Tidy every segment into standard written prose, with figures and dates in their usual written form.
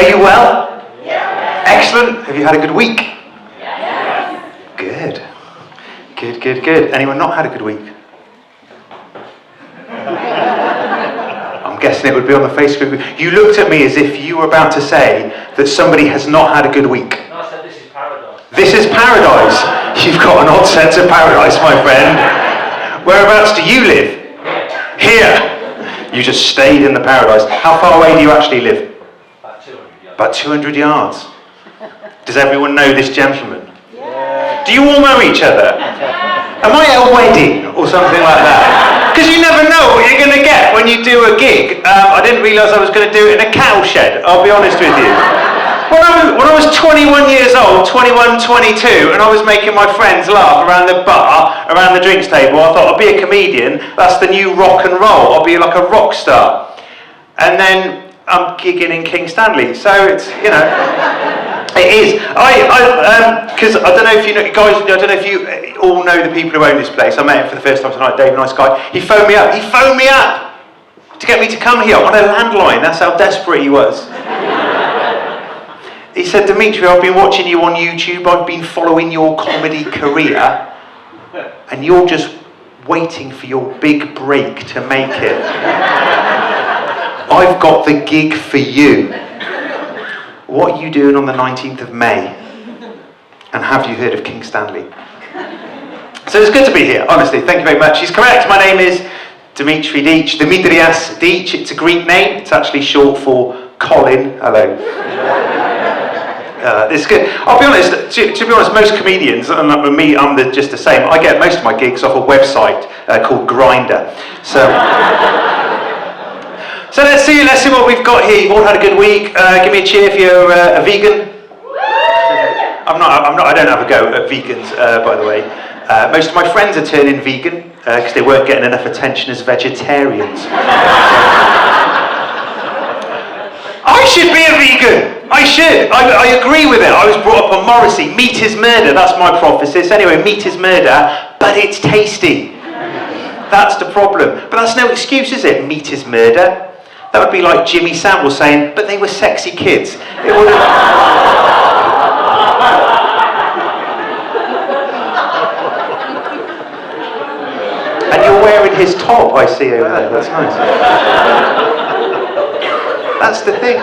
Are you well? Yes. Excellent. Have you had a good week? Yes. Good. Good. Anyone not had a good week? I'm guessing it would be on the Facebook. You looked at me as if you were about to say that somebody has not had a good week. No, I said this is paradise. This is paradise. You've got an odd sense of paradise, my friend. Whereabouts do you live? Here. You just stayed in the paradise. How far away do you actually live? About 200 yards. Does everyone know this gentleman? Yeah. Do you all know each other? Am I at a wedding or something like that? Because you never know what you're going to get when you do a gig. I didn't realise I was going to do it in a cow shed, I'll be honest with you. When I was 21 years old, 21, 22, and I was making my friends laugh around the bar, around the drinks table, I thought I'll be a comedian, that's the new rock and roll, I'll be like a rock star. And then I'm gigging in King Stanley, so it's, you know, it is. Because I don't know if you know, guys, I don't know if you all know the people who own this place. I met him for the first time tonight, Dave, nice guy. He phoned me up to get me to come here on a landline, that's how desperate he was. He said, Dimitri, I've been watching you on YouTube, I've been following your comedy career, and you're just waiting for your big break to make it. I've got the gig for you. What are you doing on the 19th of May? And have you heard of King Stanley? So it's good to be here, honestly, thank you very much. He's correct, my name is Dimitri Deech, Dimitrios Deech, it's a Greek name, it's actually short for Colin, hello. It's good. I'll be honest, to be honest, most comedians, and me, I'm just the same, I get most of my gigs off a website called Grindr. So let's see what we've got here. You've all had a good week. Give me a cheer if you're a vegan. I don't have a go at vegans, by the way. Most of my friends are turning vegan because they weren't getting enough attention as vegetarians. I should be a vegan. I should. I agree with it. I was brought up on Morrissey. Meat is murder. That's my prophecy. Anyway, meat is murder, but it's tasty. That's the problem. But that's no excuse, is it? Meat is murder. That would be like Jimmy Savile saying, but they were sexy kids. It would have... And you're wearing his top, I see over there. That's nice. That's the thing.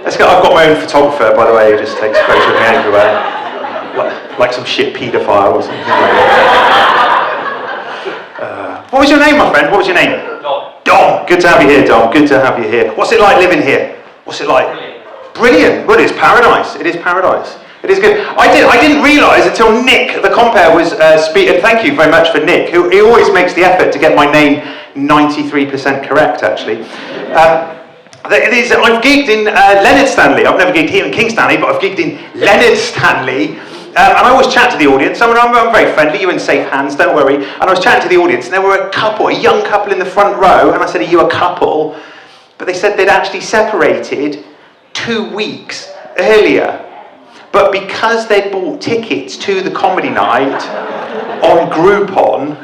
I've got my own photographer, by the way, who just takes photos of me everywhere. Like some shit paedophile or something like that. What was your name, my friend? What was your name? Dom. Good to have you here, Dom. Good to have you here. What's it like living here? What's it like? Brilliant. Well, it's paradise. It is paradise. It is good. I didn't realise until Nick, the compere, was speaking. Thank you very much for Nick, who he always makes the effort to get my name 93% correct, actually. I've gigged in Leonard Stanley. I've never gigged here in King Stanley, but I've gigged in Leonard Stanley. And I always chat to the audience. I'm very friendly, you're in safe hands, don't worry. And I was chatting to the audience, and there were a young couple in the front row, and I said, are you a couple? But they said they'd actually separated 2 weeks earlier. But because they'd bought tickets to the comedy night on Groupon,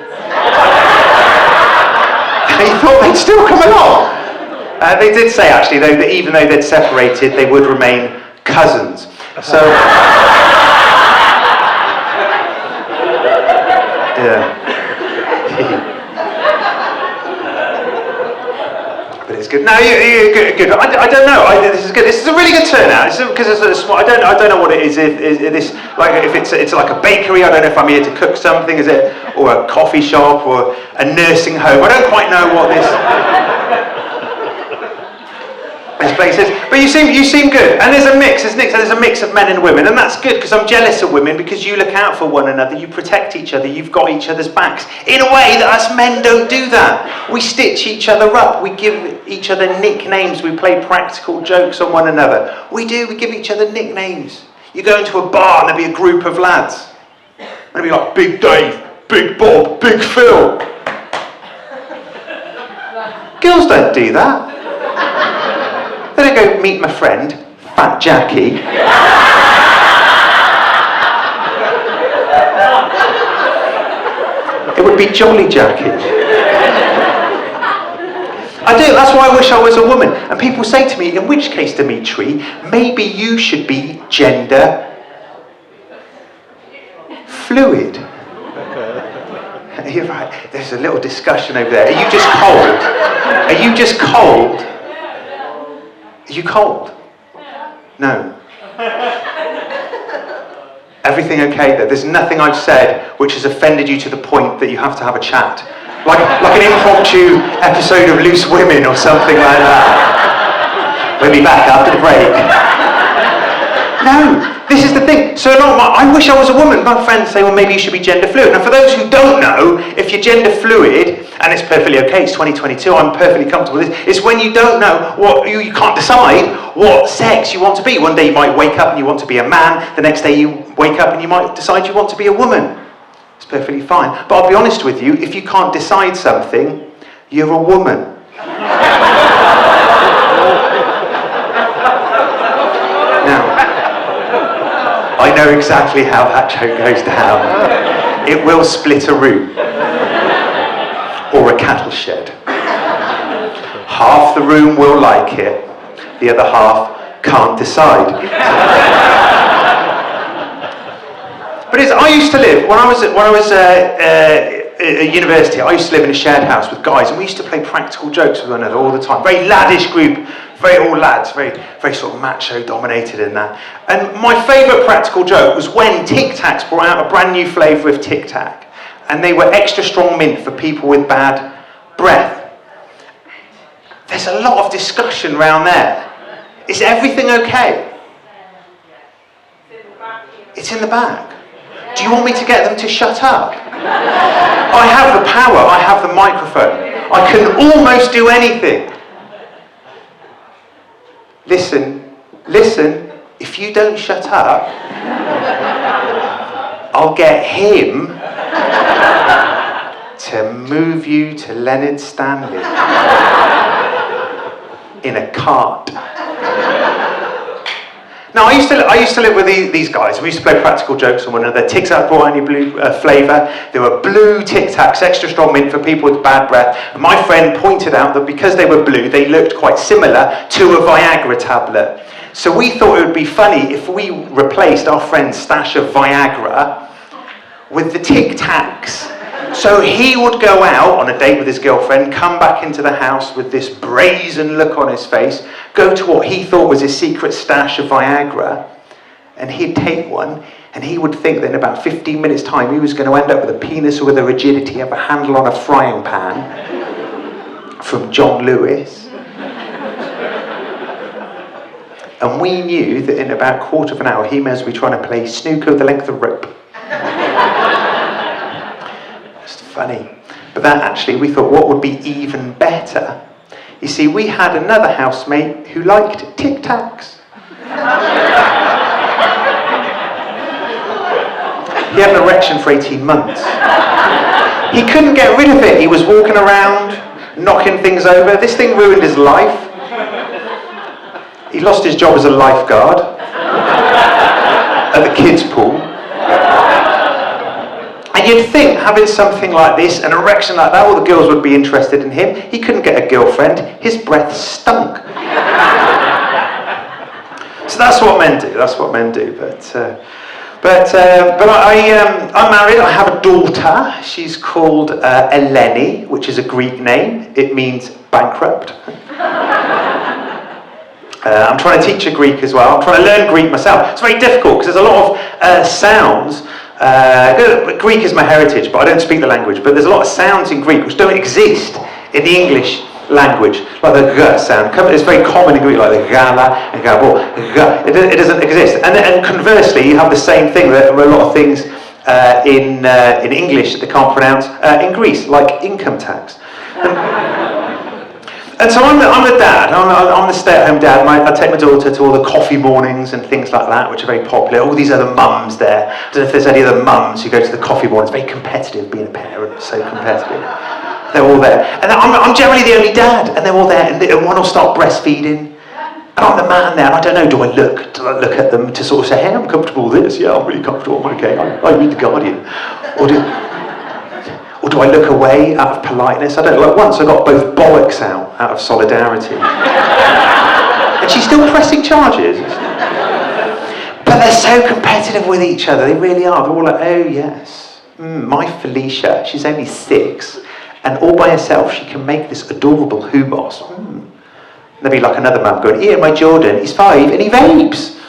they thought they'd still come along. They did say, actually, though, that even though they'd separated, they would remain cousins. So... yeah. But it's good. No, good. I don't know. This is good. This is a really good turnout. Because it's a small. I don't know what it is. If it's like a bakery. I don't know if I'm here to cook something. Is it, or a coffee shop, or a nursing home? I don't quite know what this place is. But you seem good. And there's a mix. There's a mix of men and women, and that's good because I'm jealous of women because you look out for one another. You protect each other. You've got each other's backs in a way that us men don't do that. We stitch each other up. We give each other nicknames. We play practical jokes on one another. We do. We give each other nicknames. You go into a bar and there'll be a group of lads. And it'll be like Big Dave, Big Bob, Big Phil. Girls don't do that. They don't go meet my friend, Fat Jackie. It would be Jolly Jackie. I do, that's why I wish I was a woman. And people say to me, in which case, Dimitri, maybe you should be gender fluid. You're right, there's a little discussion over there. Are you just cold? Are you just cold? Are you cold? No. Everything okay there? There's nothing I've said which has offended you to the point that you have to have a chat. Like an impromptu episode of Loose Women or something like that. We'll be back after the break. No, this is the thing. So I wish I was a woman. My friends say, well, maybe you should be gender fluid. Now, for those who don't know, if you're gender fluid, and it's perfectly okay, it's 2022, I'm perfectly comfortable with this, it's when you don't know what, you can't decide what sex you want to be. One day you might wake up and you want to be a man, the next day you wake up and you might decide you want to be a woman. It's perfectly fine. But I'll be honest with you, if you can't decide something, you're a woman. I know exactly how that joke goes down. It will split a room. Or a cattle shed. Half the room will like it, the other half can't decide. But I used to live, when I was at university, I used to live in a shared house with guys, and we used to play practical jokes with one another all the time. Very laddish group, very all lads, very sort of macho dominated in that. And my favourite practical joke was when Tic Tacs brought out a brand new flavour of Tic Tac, and they were extra strong mint for people with bad breath. There's a lot of discussion around there. Is everything okay? It's in the bag. Do you want me to get them to shut up? I have the power, I have the microphone. I can almost do anything. Listen, if you don't shut up, I'll get him to move you to Leonard Stanley in a cart. Now, I used to live with these guys. We used to play practical jokes on one another. Tic Tac brought any blue flavour. There were blue Tic Tacs, extra strong mint for people with bad breath. And my friend pointed out that because they were blue, they looked quite similar to a Viagra tablet. So we thought it would be funny if we replaced our friend's stash of Viagra with the Tic Tacs. So he would go out on a date with his girlfriend, come back into the house with this brazen look on his face, go to what he thought was his secret stash of Viagra, and he'd take one, and he would think that in about 15 minutes' time he was going to end up with a penis with a rigidity of a handle on a frying pan from John Lewis. And we knew that in about a quarter of an hour he may be trying to play snooker with the length of rope. Funny. But that actually, we thought, what would be even better? You see, we had another housemate who liked Tic Tacs. He had an erection for 18 months. He couldn't get rid of it. He was walking around, knocking things over. This thing ruined his life. He lost his job as a lifeguard at the kids' pool. And you'd think, having something like this, an erection like that, all the girls would be interested in him. He couldn't get a girlfriend. His breath stunk. So that's what men do. That's what men do. But I'm married. I have a daughter. She's called Eleni, which is a Greek name. It means bankrupt. I'm trying to teach her Greek as well. I'm trying to learn Greek myself. It's very difficult because there's a lot of sounds. Greek is my heritage, but I don't speak the language. But there's a lot of sounds in Greek which don't exist in the English language, like the g sound. It's very common in Greek, like the gala and gabo. It doesn't exist. And conversely, you have the same thing. There are a lot of things in English that they can't pronounce in Greece, like income tax. And so I'm the dad. I'm the stay-at-home dad. I take my daughter to all the coffee mornings and things like that, which are very popular. All these other mums there. I don't know if there's any other mums who go to the coffee mornings. Very competitive being a parent. So competitive. They're all there. And I'm generally the only dad. And they're all there. And one will start breastfeeding. And I'm the man there. And I don't know, do I look at them to sort of say, hey, I'm comfortable with this. Yeah, I'm really comfortable. I'm okay. I read The Guardian. Or do I look away out of politeness? I don't know. Like once I got both bollocks out of solidarity. And she's still pressing charges. But they're so competitive with each other. They really are. They're all like, oh yes. My Felicia, she's only 6. And all by herself, she can make this adorable hummus. There'll be like another man going, here, my Jordan, he's 5 and he vapes.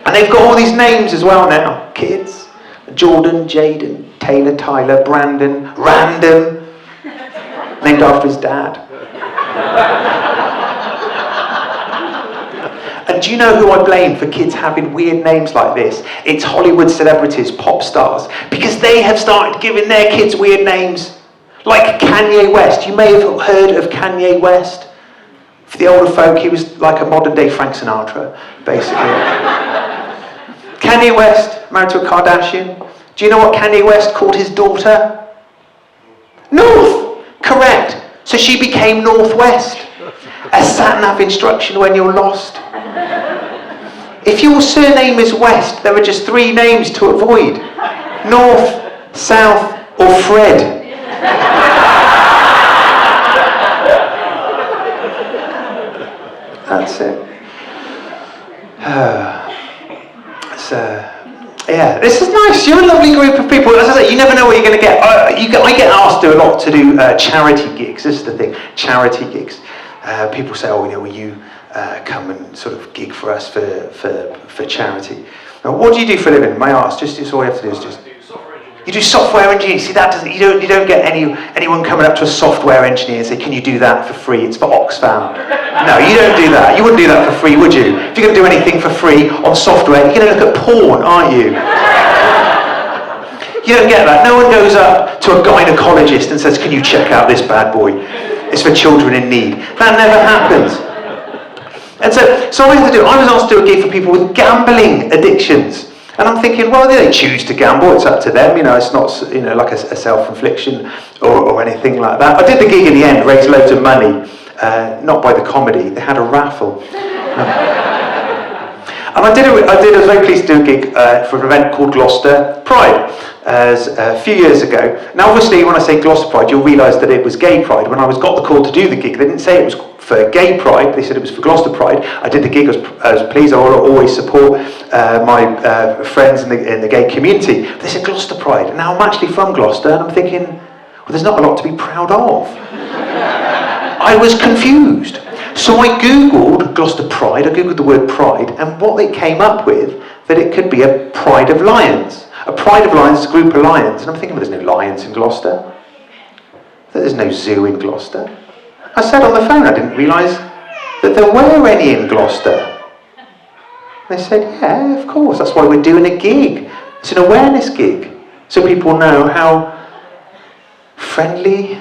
And they've got all these names as well now. Kids. Jordan, Jaden, Taylor, Tyler, Brandon, Random. Named after his dad. And do you know who I blame for kids having weird names like this? It's Hollywood celebrities, pop stars. Because they have started giving their kids weird names. Like Kanye West. You may have heard of Kanye West. For the older folk, he was like a modern day Frank Sinatra, basically. Kanye West, married to a Kardashian. Do you know what Kanye West called his daughter? North! Correct. So she became Northwest. A sat-nav instruction when you're lost. If your surname is West, there are just 3 names to avoid. North, South, or Fred. That's it. Yeah, this is nice. You're a lovely group of people. As I say, you never know what you're going to get. I get asked to a lot to do charity gigs. This is the thing, charity gigs. People say, oh, will you come and sort of gig for us for charity? Now, what do you do for a living? May I ask? Just all you have to do is just. You do software engineering. See, that doesn't. You don't get anyone coming up to a software engineer and say, can you do that for free? It's for Oxfam. No, you don't do that. You wouldn't do that for free, would you? If you're going to do anything for free on software, you're going to look at porn, aren't you? You don't get that. No one goes up to a gynecologist and says, can you check out this bad boy? It's for children in need. That never happens. And so I was asked to do a gig for people with gambling addictions. And I'm thinking, well, they choose to gamble, it's up to them, it's not, like a self-infliction or anything like that. I did the gig in the end, raised loads of money, not by the comedy, they had a raffle. And I was very pleased to do a gig for an event called Gloucester Pride, a few years ago. Now obviously when I say Gloucester Pride, you'll realise that it was Gay Pride. When I got the call to do the gig, they didn't say it was for Gay Pride, they said it was for Gloucester Pride. I did the gig, I was pleased, I always support my friends in the gay community. But they said Gloucester Pride, and now I'm actually from Gloucester, and I'm thinking, well, there's not a lot to be proud of. I was confused. So I Googled Gloucester Pride, I Googled the word pride, and what they came up with, that it could be a pride of lions. A pride of lions is a group of lions, and I'm thinking, well, there's no lions in Gloucester. There's no zoo in Gloucester. I said on the phone, I didn't realise that there were any in Gloucester. They said, yeah, of course, that's why we're doing a gig. It's an awareness gig, so people know how friendly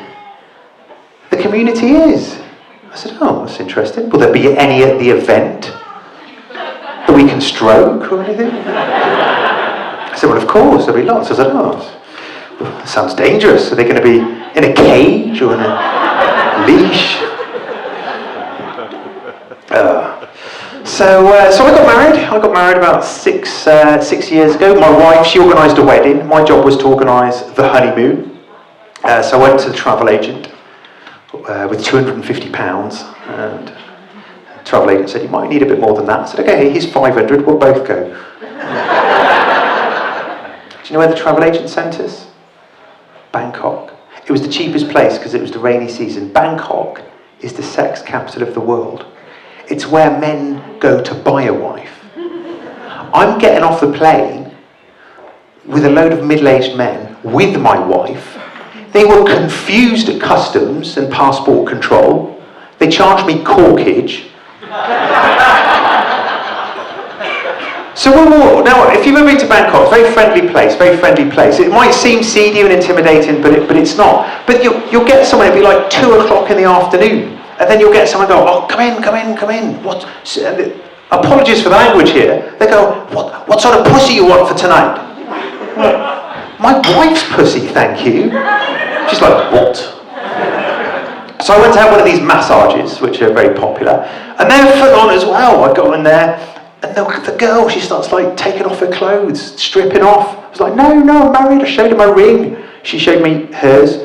the community is. I said, oh, that's interesting. Will there be any at the event that we can stroke or anything? I said, well, of course, there'll be lots. I said, oh, that sounds dangerous. Are they going to be in a cage or in a leash? So I got married. I got married about six years ago. My wife, she organised a wedding. My job was to organise the honeymoon. So I went to the travel agent with £250, and the travel agent said, you might need a bit more than that. I said, okay, here's 500, we'll both go. Do you know where the travel agent sent us? Bangkok. It was the cheapest place because it was the rainy season. Bangkok is the sex capital of the world. It's where men go to buy a wife. I'm getting off the plane with a load of middle-aged men with my wife. They were confused at customs and passport control. They charged me corkage. So now, if you've ever been to Bangkok, it's a very friendly place. It might seem seedy and intimidating, but it's not. But you'll get someone, it'll be like 2 o'clock in the afternoon, and then you'll get someone go, oh, come in. What? Apologies for the language here. They go, what sort of pussy you want for tonight? My wife's pussy, thank you. She's like, what? So I went to have one of these massages, which are very popular, and they're full on as well. I got in there, And the girl, she starts like taking off her clothes, stripping off. I was like, no, I'm married. I showed her my ring. She showed me hers.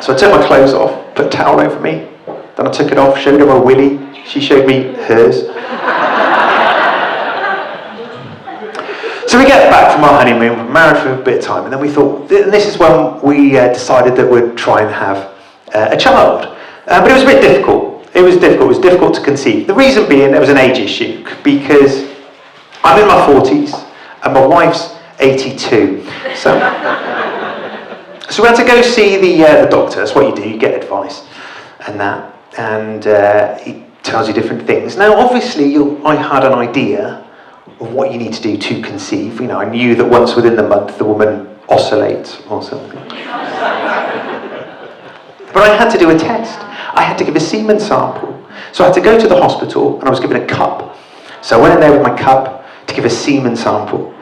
So I took my clothes off, put a towel over me. Then I took it off, showed her my willy. She showed me hers. So we get back from our honeymoon, we're married for a bit of time, and then we thought, and this is when we decided that we'd try and have a child. But it was a bit difficult. It was difficult to conceive. The reason being there was an age issue, because I'm in my 40s and my wife's 82. So we had to go see the doctor. That's what you do, you get advice and that, and he tells you different things. Now obviously I had an idea of what you need to do to conceive. I knew that once within the month the woman oscillates or something. But I had to do a test. I had to give a semen sample. So I had to go to the hospital and I was given a cup. So I went in there with my cup to give a semen sample.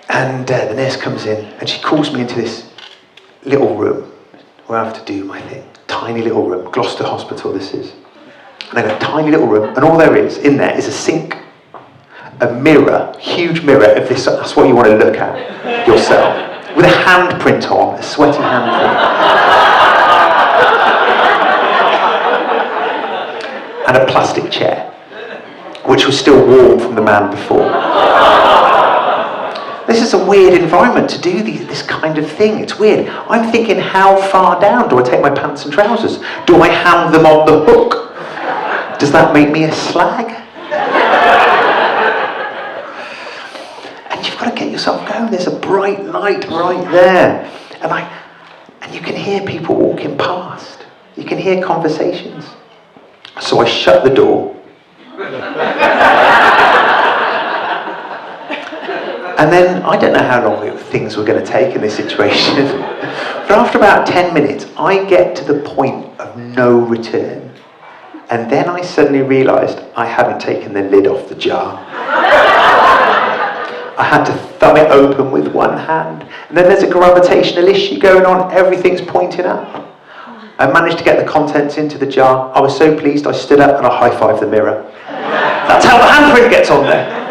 And the nurse comes in and she calls me into this little room where I have to do my thing. Tiny little room, Gloucester Hospital this is. And I go, tiny little room, and all there is in there is a sink, a mirror, huge mirror of this, that's what you want to look at yourself, with a handprint on, a sweaty handprint. And a plastic chair, which was still warm from the man before. This is a weird environment to do this kind of thing. It's weird. I'm thinking, how far down do I take my pants and trousers? Do I hang them on the hook? Does that make me a slag? And you've got to get yourself going. There's a bright light right there. And you can hear people walking past. You can hear conversations. So I shut the door. And then, I don't know how long things were going to take in this situation, but after about 10 minutes, I get to the point of no return. And then I suddenly realised I hadn't taken the lid off the jar. I had to thumb it open with one hand. And then there's a gravitational issue going on, everything's pointing up. I managed to get the contents into the jar. I was so pleased, I stood up and I high-fived the mirror. That's how the handprint gets on there.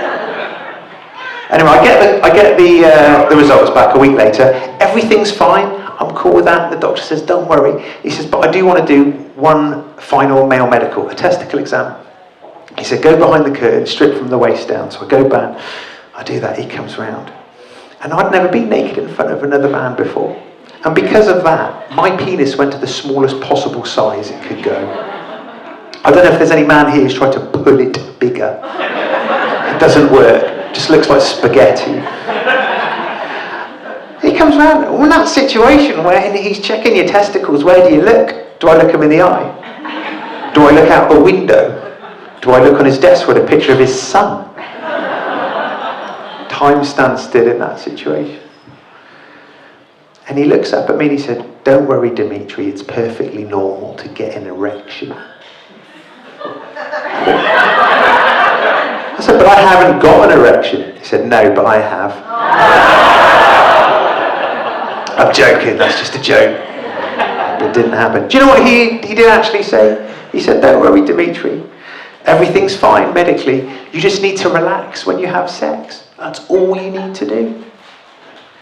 Anyway, I get the results back a week later. Everything's fine. I'm cool with that. The doctor says, don't worry. He says, but I do want to do one final male medical, a testicle exam. He said, go behind the curtain, strip from the waist down. So I go back, I do that, he comes round. And I'd never been naked in front of another man before. And because of that, my penis went to the smallest possible size it could go. I don't know if there's any man here who's tried to pull it bigger. It doesn't work. It just looks like spaghetti. He comes round, in that situation where he's checking your testicles, where do you look? Do I look him in the eye? Do I look out the window? Do I look on his desk with a picture of his son? Time stands still in that situation. And he looks up at me and he said, don't worry, Dimitri, it's perfectly normal to get an erection. I said, but I haven't got an erection. He said, no, but I have. I'm joking, that's just a joke. But it didn't happen. Do you know what he did actually say? He said, don't worry, Dimitri. Everything's fine medically. You just need to relax when you have sex. That's all you need to do.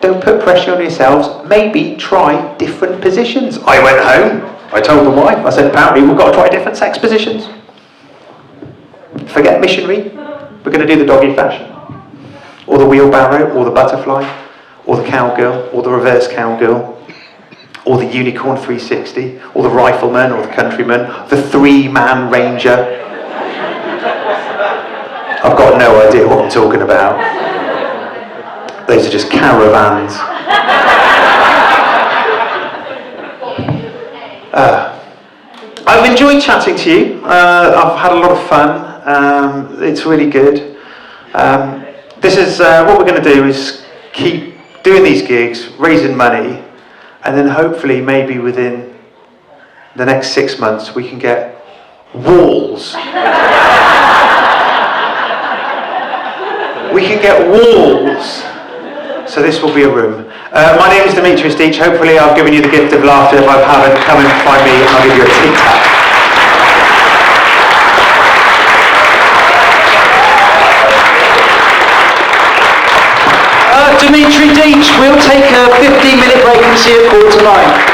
Don't put pressure on yourselves. Maybe try different positions. I went home. I told the wife. I said, apparently we've got to try different sex positions. Forget missionary. We're going to do the doggy fashion. Or the wheelbarrow, or the butterfly, or the cowgirl, or the reverse cowgirl, or the unicorn 360, or the rifleman, or the countryman, the 3-man ranger. I've got no idea what I'm talking about. Those are just caravans. I've enjoyed chatting to you. I've had a lot of fun. It's really good. This is what we're going to do is keep doing these gigs, raising money, and then hopefully maybe within the next 6 months we can get walls. We can get walls. So this will be a room. My name is Deech. Hopefully I've given you the gift of laughter. If I haven't, come and find me and I'll give you a tic tac. Dimitri, Deech. We'll take a 15-minute break and see you at 9:15.